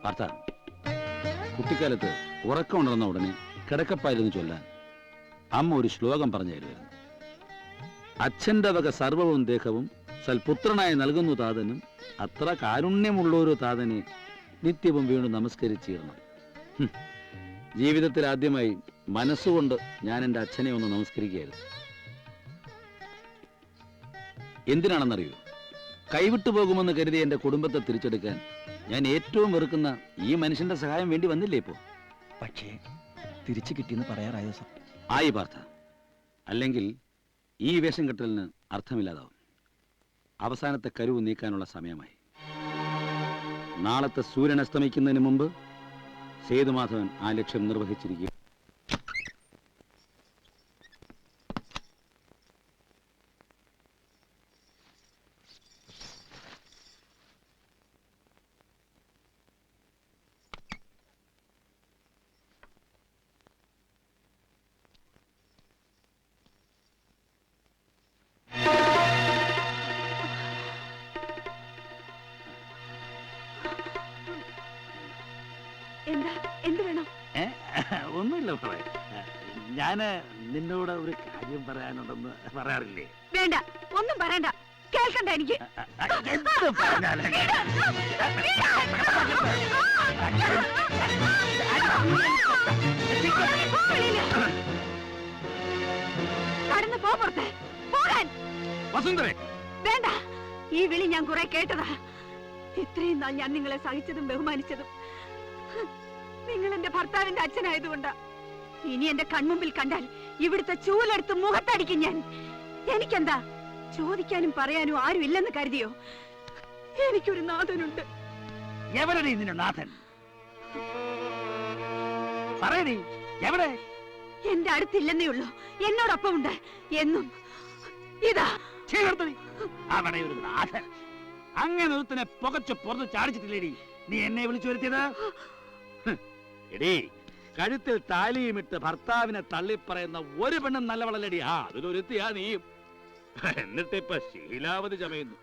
പാർത്ഥ, കുട്ടിക്കാലത്ത് ഉറക്കമുണർന്ന ഉടനെ കിടക്കപ്പായിരുന്നു ചൊല്ലാൻ അമ്മ ഒരു ശ്ലോകം പറഞ്ഞു തരുമായിരുന്നു. അച്ഛന്റെ വക സർവവും ദേഹവും സൽപുത്രനായി നൽകുന്നു താതനും, അത്ര കാരുണ്യമുള്ളൊരു താതനെ നിത്യവും വീണ്ടും നമസ്കരിച്ചിരണം. ജീവിതത്തിൽ ആദ്യമായി മനസ്സുകൊണ്ട് ഞാൻ എൻ്റെ അച്ഛനെ ഒന്ന് നമസ്കരിക്കുകയായിരുന്നു. എന്തിനാണെന്നറിയൂ? കൈവിട്ടു പോകുമെന്ന് കരുതി എൻ്റെ കുടുംബത്തെ തിരിച്ചെടുക്കാൻ ഞാൻ ഏറ്റവും വെറുക്കുന്ന ഈ മനുഷ്യന്റെ സഹായം വേണ്ടി വന്നില്ലേ ഇപ്പോ? പക്ഷേ തിരിച്ചു കിട്ടിയെന്ന് പറയാറായോ സർ? ആയി പാർത്ഥ, അല്ലെങ്കിൽ ഈ വേഷം കെട്ടലിന് അർത്ഥമില്ലാതാവും. അവസാനത്തെ കരുവ് നീക്കാനുള്ള സമയമായി. നാളത്തെ സൂര്യൻ അസ്തമിക്കുന്നതിന് മുമ്പ് സേതുമാധവൻ ആ ലക്ഷ്യം നിർവഹിച്ചിരിക്കും. ഒന്നുമില്ല പറയാ, ഞാന് നിന്നോട് ഒരു കാര്യം പറയാനുണ്ടെന്ന് പറയാറില്ലേ? വേണ്ട, ഒന്നും പറയണ്ട, കേൾക്കണ്ട എനിക്ക്. എന്ത് പറഞ്ഞാലും കടന്നു പോ പുറത്ത് പോകാൻ. വസുന്ധരേ, വേണ്ട, ഈ വിളി ഞാൻ കുറെ കേട്ടതാ. ഇത്രയും നാൾ ഞാൻ നിങ്ങളെ സഹിച്ചതും ബഹുമാനിച്ചതും നിങ്ങൾ എന്റെ ഭർത്താവിന്റെ അച്ഛനായതുകൊണ്ടാ. ഇനി എന്റെ കൺമുമ്പിൽ കണ്ടാൽ ഇവിടുത്തെ ചൂലെടുത്ത് മുഖത്തടിക്കും ഞാൻ. എനിക്കെന്താ ചോദിക്കാനും പറയാനും ആരും ഇല്ലെന്ന് കരുതിയോ? എനിക്കൊരു നാഥനുണ്ട്. എവരുടെ ഇതിന്റെ നാഥൻ? പറയണേ, എവിടെ? എന്റെ അടുത്തില്ലെന്നേ ഉള്ളൂ, എന്നോടൊപ്പം ഉണ്ട് എന്നും. ഇതാ അവിടെ ഒരു നാഥൻ. അങ്ങനെ ഒരുത്തനെ പുകച്ചു പുറത്ത് ചാടിച്ചിട്ടില്ലേടി നീ എന്നെ വിളിച്ചു വരുത്തിയത്? എടീ, കഴുത്തിൽ താലിയുമിട്ട് ഭർത്താവിനെ തള്ളിപ്പറയുന്ന ഒരു പെണ്ണും നല്ലവളല്ലടി. അതിലൊരുത്തിയാ നീയും. എന്നിട്ടിപ്പ ശീലാവധി ചമയുന്നു.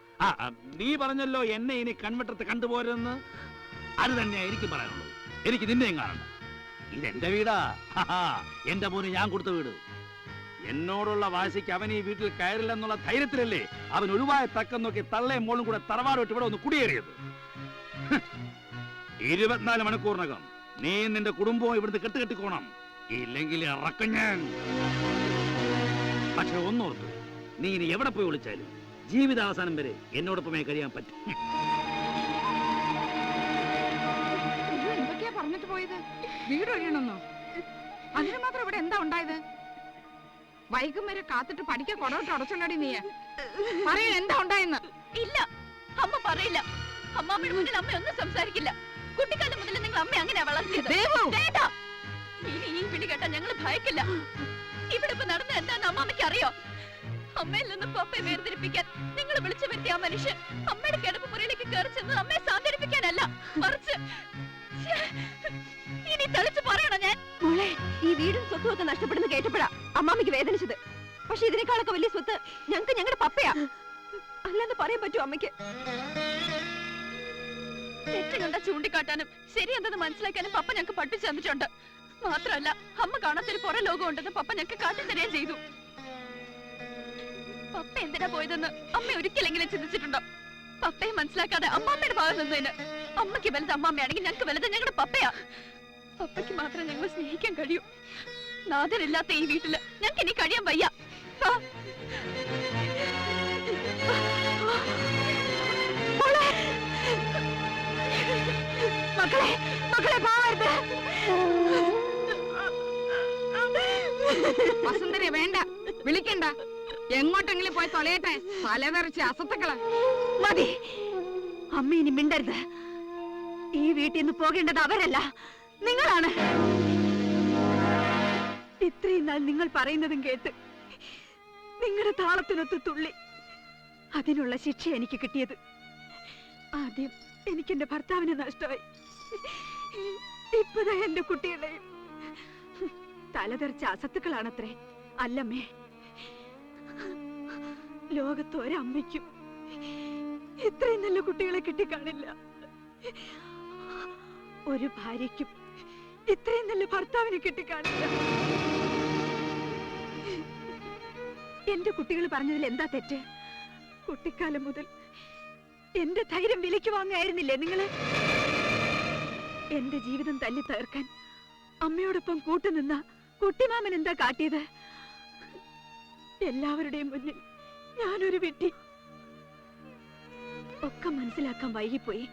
നീ പറഞ്ഞല്ലോ എന്നെ ഇനി കൺവെട്ടത്ത് കണ്ടുപോരെന്ന്. അത് തന്നെയാ എനിക്ക് പറയാനുള്ളത്. എനിക്ക് നിന്നെയും കാണണ്ട. ഇതെന്റെ വീടാ, എന്റെ മോന് ഞാൻ കൊടുത്ത വീട്. എന്നോടുള്ള വാശിക്ക് അവൻ ഈ വീട്ടിൽ കയറില്ലെന്നുള്ള ധൈര്യത്തിലല്ലേ അവൻ ഒഴിവായ തക്കം നോക്കി തള്ളയും മോളും കൂടെ തറവാടോട്ട് ഇവിടെ ഒന്ന് കുടിയേറിയത്. 24 മണിക്കൂറിനകം നീ നിന്റെ കുടുംബവും ഇവിടുന്ന് കെട്ടുകെട്ടിക്കോണം, ഇല്ലെങ്കിൽ ഇറക്കും ഞാൻ. പക്ഷെ ഒന്നോർത്തു, നീ ഇനി എവിടെ പോയി വിളിച്ചാലും ജീവിതാവസാനം വരെ എന്നോടൊപ്പമേ കഴിയാൻ പറ്റും. എന്തൊക്കെയാ പറഞ്ഞിട്ട് പോയത്? വീട് ഒഴിയണമെന്നോ? അതിന് മാത്രം ഇവിടെ എന്താ ഉണ്ടായത്? വൈകും വരെ കാത്തിട്ട് പഠിക്കാൻ കൊടോട്ട് അടച്ചോണ്ടടി നീ. പറയൂ, എന്താ ഉണ്ടായെന്ന്. ഇല്ല, അമ്മ പറയില്ല. അമ്മാമ്മയുടെ മുന്നിൽ അമ്മ ഒന്നും സംസാരിക്കില്ല. കുട്ടിക്കാലം മുതൽ നിങ്ങൾ അമ്മ അങ്ങനെ വളർത്തിയത്. ഇനി ഈ വിളി കേട്ടാ ഞങ്ങൾ ഭയക്കില്ല. ഇവിടെ ഇപ്പൊ നടന്ന എന്താന്ന് അമ്മാമ്മയ്ക്ക് അറിയോ? അമ്മയിൽ നിന്ന് പപ്പയെ വേർതിരിപ്പിക്കാൻ നിങ്ങൾ വിളിച്ചു വരുത്തിയ ആ മനുഷ്യൻ അമ്മയുടെ കിടപ്പ് മുറിയിലേക്ക് കയറി ചെന്ന് അമ്മയെ സാന്ത്വനിപ്പിക്കാനല്ല, മറിച്ച് ഇനി തെളിച്ച് പറയണോ ഞാൻ? മോളെ, ഈ വീടും സ്വത്തും ഒക്കെ നഷ്ടപ്പെടുന്ന കേട്ടപ്പോഴാ അമ്മാമ്മയ്ക്ക് വേദനിച്ചത്. പക്ഷെ ഇതിനേക്കാളൊക്കെ വലിയ സ്വത്ത് ഞങ്ങൾക്ക് ഞങ്ങളുടെ പപ്പയാ. അല്ലാന്ന് പറയാൻ പറ്റുമോ അമ്മയ്ക്ക്? തെറ്റ് കണ്ട ചൂണ്ടിക്കാട്ടാനും ശരി എന്തെന്ന് മനസ്സിലാക്കാനും പപ്പ ഞങ്ങൾക്ക് പഠിപ്പിച്ചു തന്നിട്ടുണ്ട്. മാത്രമല്ല, അമ്മ കാണാത്തൊരു പുറ ലോകം ഉണ്ടെന്ന് പപ്പ ഞങ്ങൾക്ക് കാട്ടിത്തരുകയും ചെയ്തു. പപ്പ എന്തിനാ പോയതെന്ന് അമ്മ ഒരിക്കലെങ്കിലും ചിന്തിച്ചിട്ടുണ്ടോ? പപ്പയെ മനസ്സിലാക്കാതെ അമ്മാമ്മയുടെ ഭാഗം നിന്നതിന് അമ്മയ്ക്ക് വലുത് അമ്മാമ്മയാണെങ്കിൽ ഞങ്ങൾക്ക് വലുത് ഞങ്ങളുടെ പപ്പയാ. പപ്പയ്ക്ക് മാത്രം ഞങ്ങൾ സ്നേഹിക്കാൻ കഴിയൂ. നാഥനില്ലാത്ത ഈ വീട്ടില് ഞങ്ങൾക്ക് ഇനി കഴിയാൻ വയ്യ. മക്കളെ, മക്കളെ പോവരുത്. വസുന്ധര, വേണ്ട, വിളിക്കണ്ട. എങ്ങോട്ടെങ്കിലും പോയി തൊലയട്ടെ. തലതെറിച്ച് അസത്തുക്കള്. മതി, അമ്മ ഇനി മിണ്ടരുത്. ഈ വീട്ടിൽ നിന്ന് പോകേണ്ടത് അവരല്ല, നിങ്ങളാണ്. ഇത്രയും നാൾ നിങ്ങൾ പറയുന്നതും കേട്ട് നിങ്ങളുടെ താളത്തിനൊത്ത് തുള്ളി. അതിനുള്ള ശിക്ഷ എനിക്ക് കിട്ടിയത്. ആദ്യം എനിക്കെന്റെ ഭർത്താവിനെ നഷ്ടമായി, ഇപ്പതാ എന്റെ കുട്ടികളെയും. തലതെറിച്ച അസത്തുക്കളാണത്രേ. അല്ലമ്മേ, ലോകത്ത് ഒരമ്മയ്ക്കും ഇത്രയും നല്ല കുട്ടികളെ കിട്ടിക്കാണില്ല. ഒരു ഭാര്യയ്ക്കും ഇത്രയും നല്ല ഭർത്താവിനെ കിട്ടിക്കാണില്ല. എന്റെ കുട്ടികൾ പറഞ്ഞതിൽ എന്താ തെറ്റ്? കുട്ടിക്കാലം മുതൽ എന്റെ ധൈര്യം വിലയ്ക്ക് വാങ്ങായിരുന്നില്ലേ നിങ്ങള്? എന്റെ ജീവിതം തല്ലി തകർക്കാൻ അമ്മയോടൊപ്പം കൂട്ടുനിന്ന കുട്ടിമാമൻ എന്താ കാട്ടിയത്? എല്ലാവരുടെയും മുന്നിൽ ഞാനൊരു വിട്ടി. ഒക്കെ മനസ്സിലാക്കാൻ വൈകിപ്പോയി.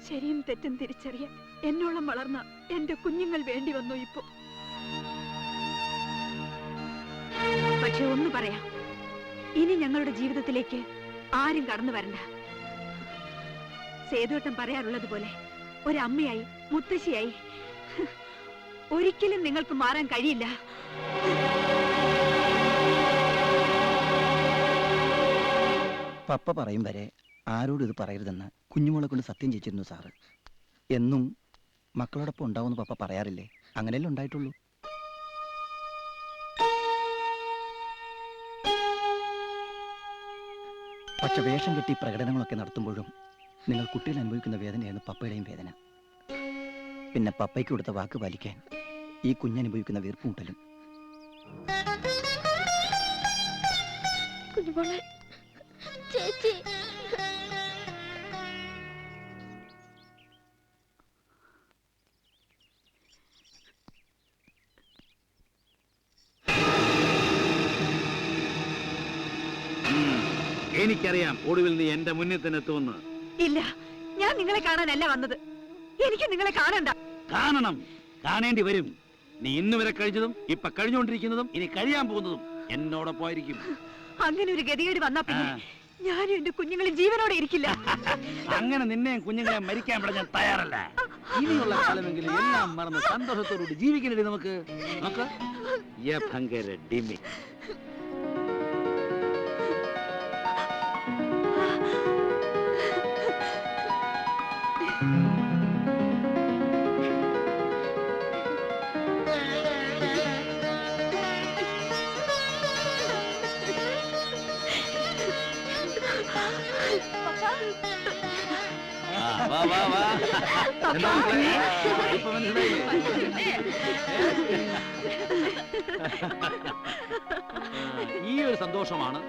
ശരിയും തെറ്റും തിരിച്ചറിയാൻ എന്നോളം വളർന്ന എന്റെ കുഞ്ഞുങ്ങൾ വേണ്ടി വന്നു ഇപ്പോ. പക്ഷെ ഒന്ന് പറയാം, ഇനി ഞങ്ങളുടെ ജീവിതത്തിലേക്ക് ആരും കടന്നു വരണ്ട. സേതുവട്ടം പറയാറുള്ളത് പോലെ ഒരമ്മയായി, മുത്തശ്ശിയായി ഒരിക്കലും നിങ്ങൾക്ക് മാറാൻ കഴിയില്ല. പപ്പ പറയും വരെ ആരോടും ഇത് പറയരുതെന്ന് കുഞ്ഞുമോളെ കൊണ്ട് സത്യം ചെയ്യിച്ചിരുന്നു സാറ്. എന്നും മക്കളോടൊപ്പം ഉണ്ടാവുമെന്ന് പപ്പ പറയാറില്ലേ? അങ്ങനെയല്ലേ ഉണ്ടായിട്ടുള്ളൂ. പക്ഷെ വേഷം കെട്ടി പ്രകടനങ്ങളൊക്കെ നടത്തുമ്പോഴും നിങ്ങൾ കുട്ടികൾ അനുഭവിക്കുന്ന വേദനയായിരുന്നു പപ്പയുടെയും വേദന. പിന്നെ പപ്പയ്ക്ക് കൊടുത്ത വാക്ക് പാലിക്കാൻ ഈ കുഞ്ഞനുഭവിക്കുന്ന വീർപ്പുമുട്ടലും. കുഞ്ഞുമോളെ, ചേച്ചി. എനിക്കറിയാം ഒടുവിൽ നീ എന്റെ മുന്നിൽ തന്നെ എത്തുമെന്ന്. ഇല്ല, ഞാൻ നിങ്ങളെ കാണാനല്ല വന്നത്. എനിക്ക് നിങ്ങളെ കാണണ്ട. കാണണം, കാണേണ്ടി വരും. നീ ഇന്ന് വരെ കഴിച്ചതും ഇപ്പൊ കഴിഞ്ഞുകൊണ്ടിരിക്കുന്നതും ഇനി കഴിയാൻ പോകുന്നതും എന്നോടൊപ്പം ആയിരിക്കും. അങ്ങനെ ഒരു ഗതികേട് വന്നാ പിന്നെ ഞാനും എന്റെ കുഞ്ഞുങ്ങളും ജീവനോടെ ഇരിക്കില്ല. അങ്ങനെ നിന്നെയും കുഞ്ഞുങ്ങളെയും മരിക്കാൻ ഇവിടെ ഞാൻ തയ്യാറല്ല. ഇനിയുള്ള കാലമെങ്കിലും എല്ലാം മറന്ന് സന്തോഷത്തോടുകൂടി ജീവിക്കണേ നമുക്ക്. നോക്ക്, ഭയങ്കര ഡിമി. വാ വാ വാ. എന്താ മക്കളെ? ഇപ്പൊ മനസ്സിലായി? ഈ ഒരു സന്തോഷമാണ്.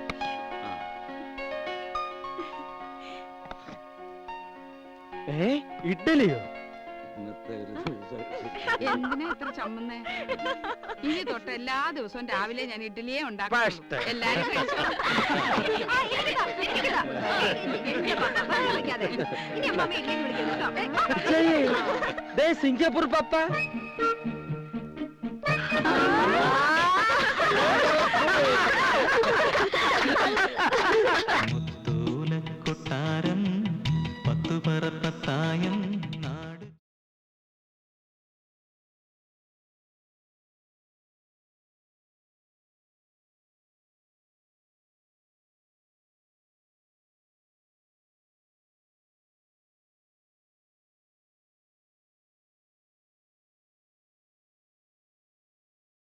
ഇഡ്ഡലിയോ? ഇന്നത്തെ ഒരു എന്തിനാ ഇത്ര ചമ്മുന്നേ? ഇനി തൊട്ട് എല്ലാ ദിവസവും രാവിലെ ഞാൻ ഇഡ്ഡലിയെ ഉണ്ടാക്കും. എല്ലാരും കഴിച്ചോ? സിംഗപ്പൂർ പപ്പ.